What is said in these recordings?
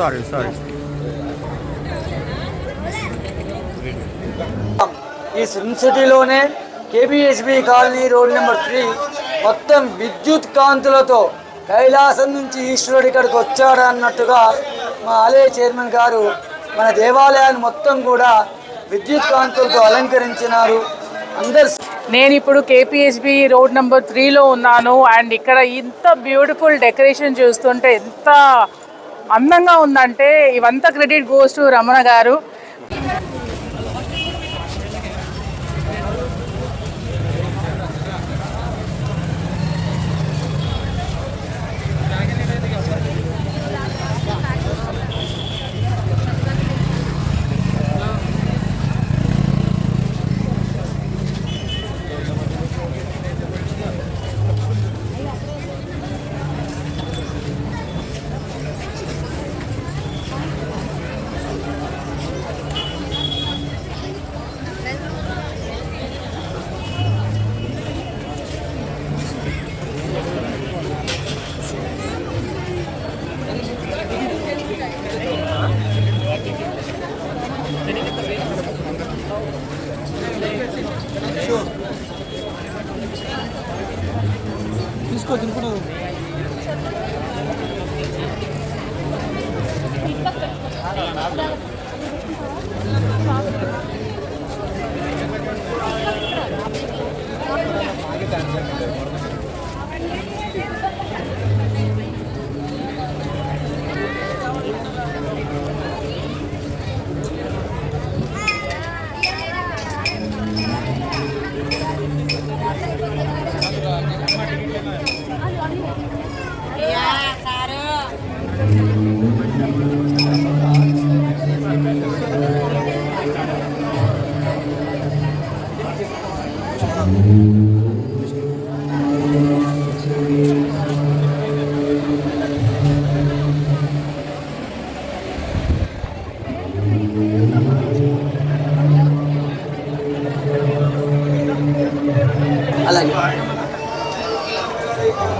Sorry ఈ swim సిటీలోనే KBHB colony road number 3 మొత్తం విద్యుత్ కాంతులతో కైలాసం నుంచి ఈశ్వరుడు ఇక్కడికి వచ్చాడు అన్నట్టుగా మా ఆలయ చైర్మన్ గారు మన దేవాలయాన్ని మొత్తం కూడా విద్యుత్ కాంతులతో అలంకరించినారు. నేను ఇప్పుడు కేపీహెచ్బి రోడ్ నెంబర్ 3లో ఉన్నాను. అండ్ ఇక్కడ ఇంత బ్యూటిఫుల్ డెకరేషన్ చూస్తుంటే ఎంత అందంగా ఉందంటే ఇవంతా క్రెడిట్ గోస్ టు రమణ గారు. తీసుకో తినుకున్నావు.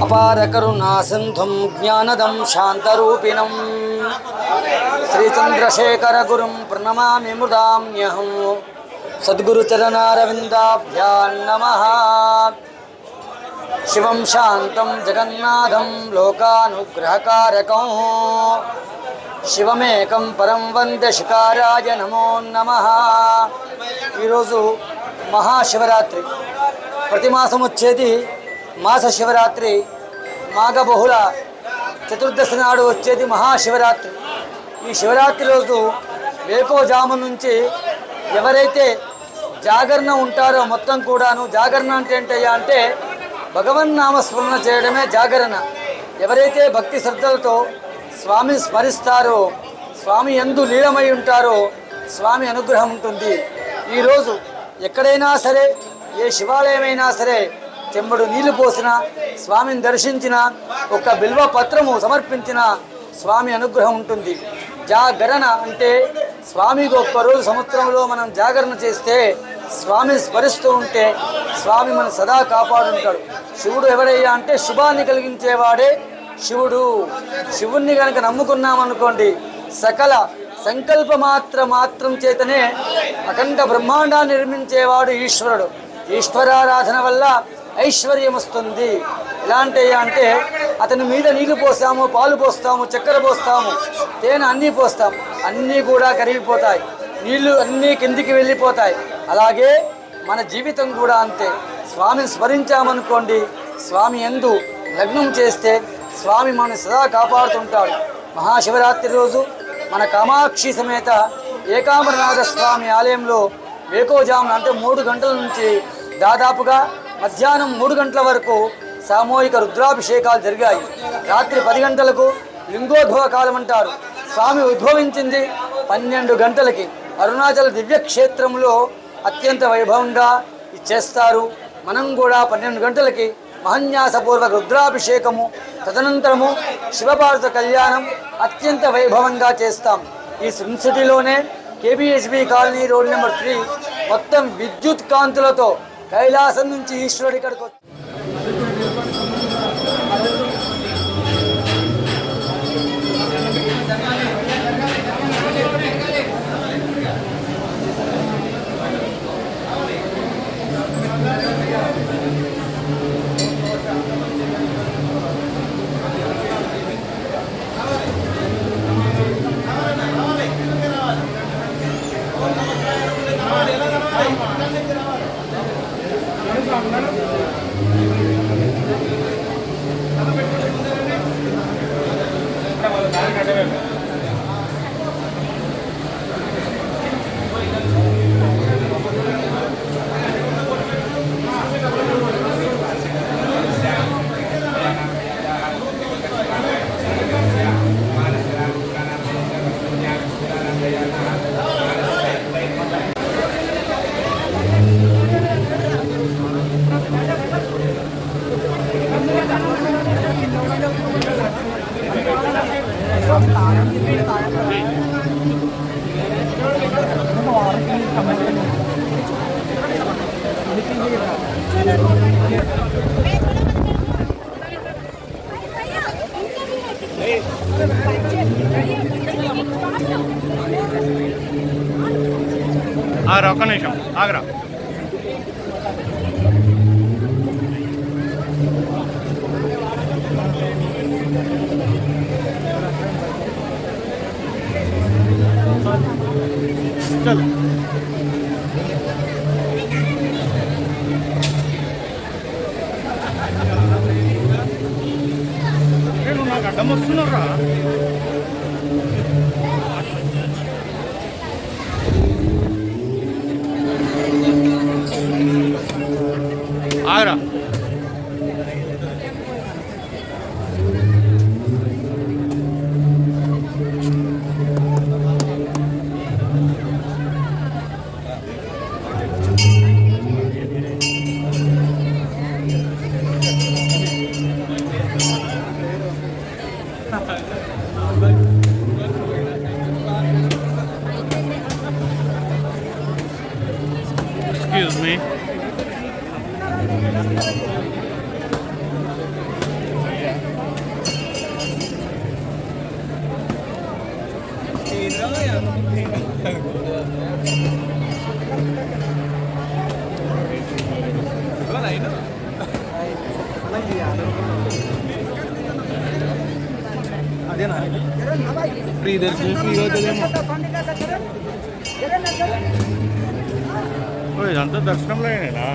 అపార కరుణా సింధుం జ్ఞానదం శాంతరూపిణం శ్రీచంద్రశేఖర గురుం ప్రణమామి ముదామ్యహం. సద్గురు చరణారవిందాభ్యాం నమః. శివం శాంతం జగన్నాథం లోకానుగ్రహకారకం శివమేకం పరం వందే శికారాయ నమో నమః. ఈరోజు మహాశివరాత్రి. ప్రతి మాసం వచ్చేది మాస శివరాత్రి. మాఘబహుళ చతుర్దశి నాడు వచ్చేది మహాశివరాత్రి. ఈ శివరాత్రి రోజు వేకోజాము నుంచి ఎవరైతే జాగరణ ఉంటారో మొత్తం కూడాను, జాగరణ అంటే ఏంటయ్యా అంటే భగవన్నామస్మరణ చేయడమే జాగరణ. ఎవరైతే భక్తి శ్రద్ధలతో స్వామి స్మరిస్తారో, స్వామి యందు లీలమై ఉంటారో స్వామి అనుగ్రహం ఉంటుంది. ఈరోజు ఎక్కడైనా సరే, ఏ శివాలయమైనా సరే చెంబడు నీళ్లు పోసిన, స్వామిని దర్శించిన, ఒక బిల్వ పత్రము సమర్పించిన స్వామి అనుగ్రహం ఉంటుంది. జాగరణ అంటే స్వామికి ఒక్కరోజు సంవత్సరంలో మనం జాగరణ చేస్తే, స్వామిని స్మరిస్తూ ఉంటే స్వామి మన సదా కాపాడుంటాడు. శివుడు ఎవరయ్యా అంటే శుభాన్ని కలిగించేవాడే శివుడు. శివుణ్ణి కనుక నమ్ముకున్నామనుకోండి, సకల సంకల్ప మాత్రం చేతనే అఖండ బ్రహ్మాండాన్ని నిర్మించేవాడు ఈశ్వరుడు. ఈశ్వరారాధన వల్ల ఐశ్వర్యం వస్తుంది. ఎలాంటి అంటే అతని మీద నీళ్లు పోస్తాము, పాలు పోస్తాము, చక్కెర పోస్తాము, తేనె అన్నీ పోస్తాం, అన్నీ కూడా కరిగిపోతాయి, నీళ్లు అన్నీ కిందికి వెళ్ళిపోతాయి. అలాగే మన జీవితం కూడా అంతే. స్వామిని స్మరించామనుకోండి, స్వామి యందు లగ్నం చేస్తే స్వామి మన సదా కాపాడుతుంటాడు. మహాశివరాత్రి రోజు మన కామాక్షి సమేత ఏకాంబరనాథ స్వామి ఆలయంలో వేకోజామున అంటే 3 గంటల నుంచి దాదాపుగా మధ్యాహ్నం 3 గంటల వరకు సామూహిక రుద్రాభిషేకాలు జరిగాయి. రాత్రి 10 గంటలకు లింగోద్భవ కాలం అంటారు. స్వామి ఉద్భవించింది 12 గంటలకి అరుణాచల దివ్యక్షేత్రంలో అత్యంత వైభవంగా చేస్తారు. మనం కూడా 12 గంటలకి మహన్యాసపూర్వక రుద్రాభిషేకము, తదనంతరము శివపార్వత కళ్యాణం అత్యంత వైభవంగా చేస్తాం. ఈ స్విమ్ సిటీలోనే కేబిహెచ్బి కాలనీ రోడ్ నెంబర్ 3 మొత్తం విద్యుత్ కాంతులతో కైలాసం నుంచి ఈశ్వరుడు ఇక్కడికి వచ్చి ఒక్క నిమిషం ఆగరా. చలో నాకు అడ్డం వస్తున్నారా? ఆగరా. Excuse me. అదేనా ఫ్రీ దర్శనం ఫ్రీ అవుతుందేమో. ఇదంతా దర్శనంలోనేనా?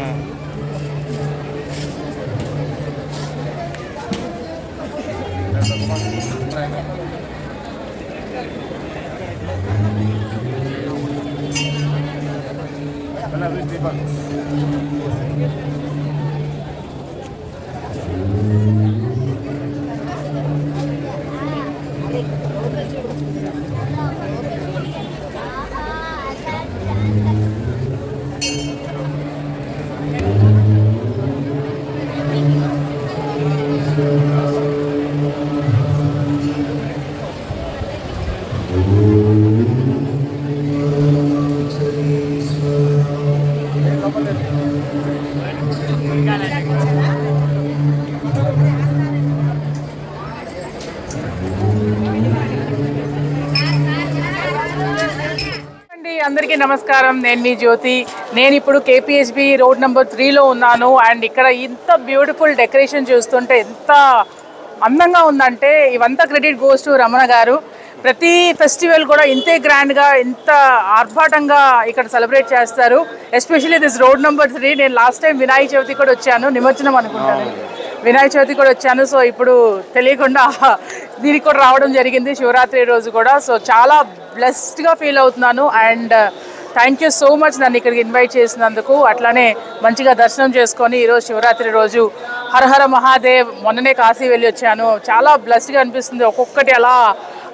అందరికీ నమస్కారం. నేను మీ జ్యోతి. నేను ఇప్పుడు కేపీహెచ్బి రోడ్ నెంబర్ 3లో ఉన్నాను. అండ్ ఇక్కడ ఇంత బ్యూటిఫుల్ డెకరేషన్ చూస్తుంటే ఎంత అందంగా ఉందంటే ఇవంతా క్రెడిట్ గోస్ టు రమణ గారు. ప్రతి ఫెస్టివల్ కూడా ఇంతే గ్రాండ్గా ఇంత ఆర్భాటంగా ఇక్కడ సెలబ్రేట్ చేస్తారు. Especially this road number 3. నేను లాస్ట్ టైం వినాయక చవితి కూడా వచ్చాను, నిమజ్జనం అనుకుంటాను, వినాయక చవితి కూడా వచ్చాను. సో ఇప్పుడు తెలియకుండా దీనికి కూడా రావడం జరిగింది, శివరాత్రి రోజు కూడా. సో చాలా బ్లెస్డ్గా ఫీల్ అవుతున్నాను. And thank you so much నన్ను ఇక్కడికి ఇన్వైట్ చేసినందుకు. అట్లానే మంచిగా దర్శనం చేసుకొని ఈరోజు శివరాత్రి రోజు హరహర మహాదేవ్. మొన్ననే కాశీ వెళ్ళి వచ్చాను, చాలా బ్లెస్డ్గా అనిపిస్తుంది. ఒక్కొక్కటి అలా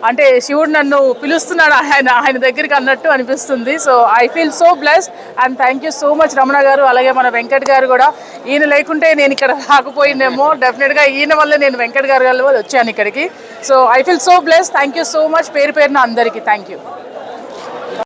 అంటే శివుడు నన్ను పిలుస్తున్నాడు ఆయన దగ్గరికి అన్నట్టు అనిపిస్తుంది. So I feel so blessed and thank you so much Ramana గారు. అలాగే మన వెంకట్ గారు కూడా. ఈయన లేకుంటే నేను ఇక్కడ రాకపోయిందేమో. డెఫినెట్గా ఈయన వల్ల నేను వెంకట్ గారు వల్ల వచ్చాను ఇక్కడికి. So I feel so blessed. Thank you so much. పేరు పేరున అందరికీ థ్యాంక్ యూ.